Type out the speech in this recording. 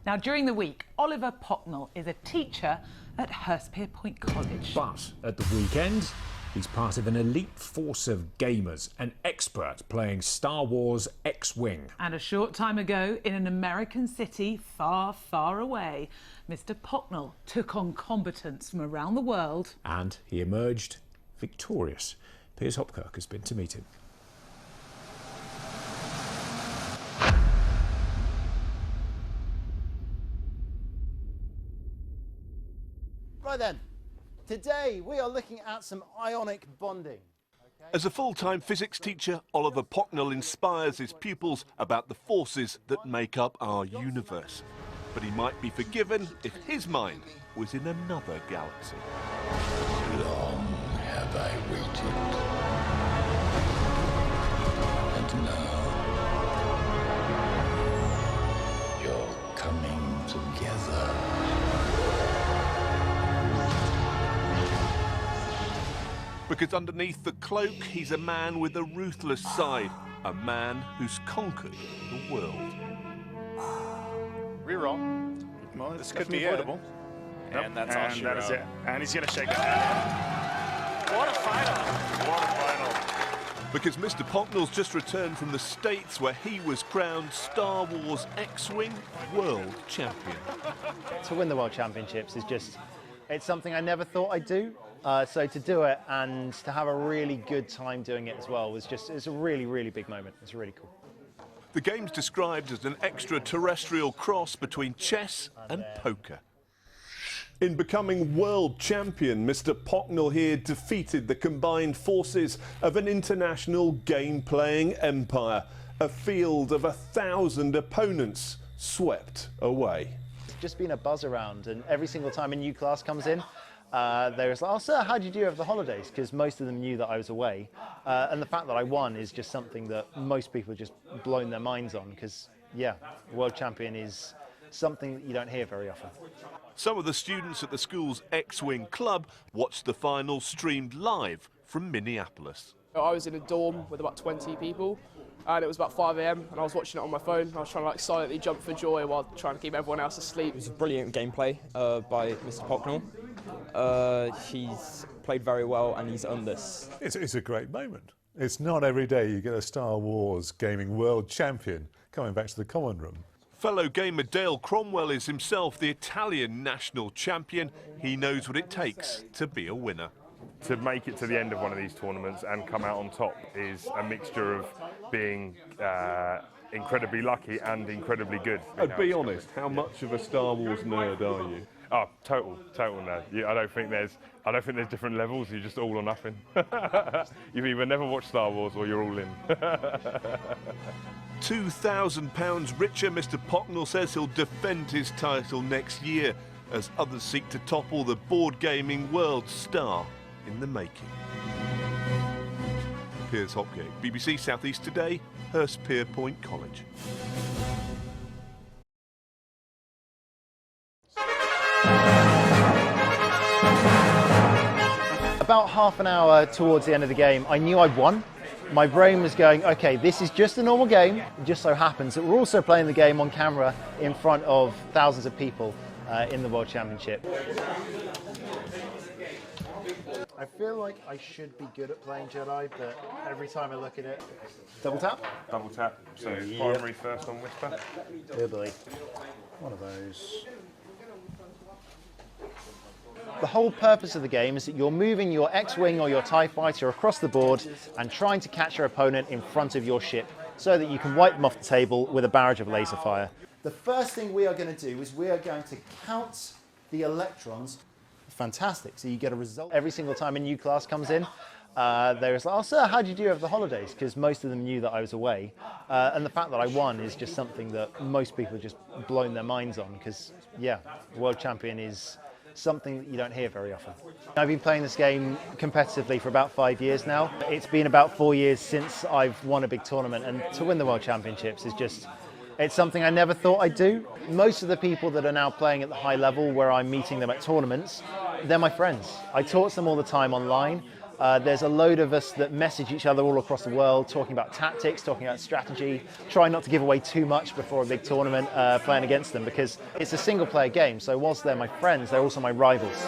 Now, during the week, Oliver Pocknell is a teacher at Hurstpierpoint College. But at the weekend, he's part of an elite force of gamers, an expert playing Star Wars X-Wing. And a short time ago, in an American city far, far away, Mr. Pocknell took on combatants from around the world. And he emerged victorious. Piers Hopkirk has been to meet him. Right then, today we are looking at some ionic bonding. As a full-time physics teacher, Oliver Pocknell inspires his pupils about the forces that make up our universe. But he might be forgiven if his mind was in another galaxy. Long have I waited. And now, you're coming together. Because underneath the cloak, he's a man with a ruthless side, a man who's conquered the world. Reroll. Well, This could be avoidable. And that's all she that is wrote. it. And he's going to shake it down. What a final! What a final. Because Mr. Pocknell's just returned from the States where he was crowned Star Wars X-Wing World Champion. To win the World Championships is just, it's something I never thought I'd do. So to do it and to have a really good time doing it as well was just, it's a really, really big moment. It's really cool. The game's described as an extraterrestrial cross between chess and poker. In becoming world champion, Mr. Pocknell here defeated the combined forces of an international game-playing empire. A field of 1,000 opponents swept away. It's just been a buzz around, and every single time a new class comes in, they was like, "Oh, sir, how did you do over the holidays?" Because most of them knew that I was away. And the fact that I won is just something that most people have just blown their minds on, because, yeah, world champion is something that you don't hear very often. Some of the students at the school's X-Wing club watched the final streamed live from Minneapolis. I was in a dorm with about 20 people, and it was about 5 AM, and I was watching it on my phone. I was trying to silently jump for joy while trying to keep everyone else asleep. It was a brilliant gameplay by Mr. Pocknell. He's played very well, and he's earned this. It's a great moment. It's not every day you get a Star Wars gaming world champion coming back to the common room. Fellow gamer Dale Cromwell is himself the Italian national champion. He knows what it takes to be a winner. To make it to the end of one of these tournaments and come out on top is a mixture of being incredibly lucky and incredibly good. And be honest, how much of a Star Wars nerd are you? Oh, total nerd. I don't think there's different levels. You're just all or nothing. You've either never watched Star Wars or you're all in. £2,000 richer, Mr. Pocknell says he'll defend his title next year as others seek to topple the board gaming world star in the making. Piers Hopkirk, BBC South East Today, Hurstpierpoint College. About half an hour towards the end of the game, I knew I'd won. My brain was going, okay, this is just a normal game. It just so happens that we're also playing the game on camera in front of thousands of people in the World Championship. I feel like I should be good at playing Jedi, but every time I look at it... Double tap? Double tap. So primary first on Whisper. Oh boy. One of those. The whole purpose of the game is that you're moving your X-Wing or your TIE Fighter across the board and trying to catch your opponent in front of your ship so that you can wipe them off the table with a barrage of laser fire. The first thing we are going to do is we are going to count the electrons. Fantastic. So you get a result every single time a new class comes in. They was like, "Oh, sir, how did you do over the holidays?" Because most of them knew that I was away. And the fact that I won is just something that most people have just blown their minds on, because, yeah, world champion is something that you don't hear very often. I've been playing this game competitively for about 5 years now. It's been about 4 years since I've won a big tournament, and to win the World Championships is just, it's something I never thought I'd do. Most of the people that are now playing at the high level where I'm meeting them at tournaments, they're my friends. I talk to them all the time online. There's a load of us that message each other all across the world, talking about tactics, talking about strategy, trying not to give away too much before a big tournament playing against them, because it's a single player game, so whilst they're my friends, they're also my rivals.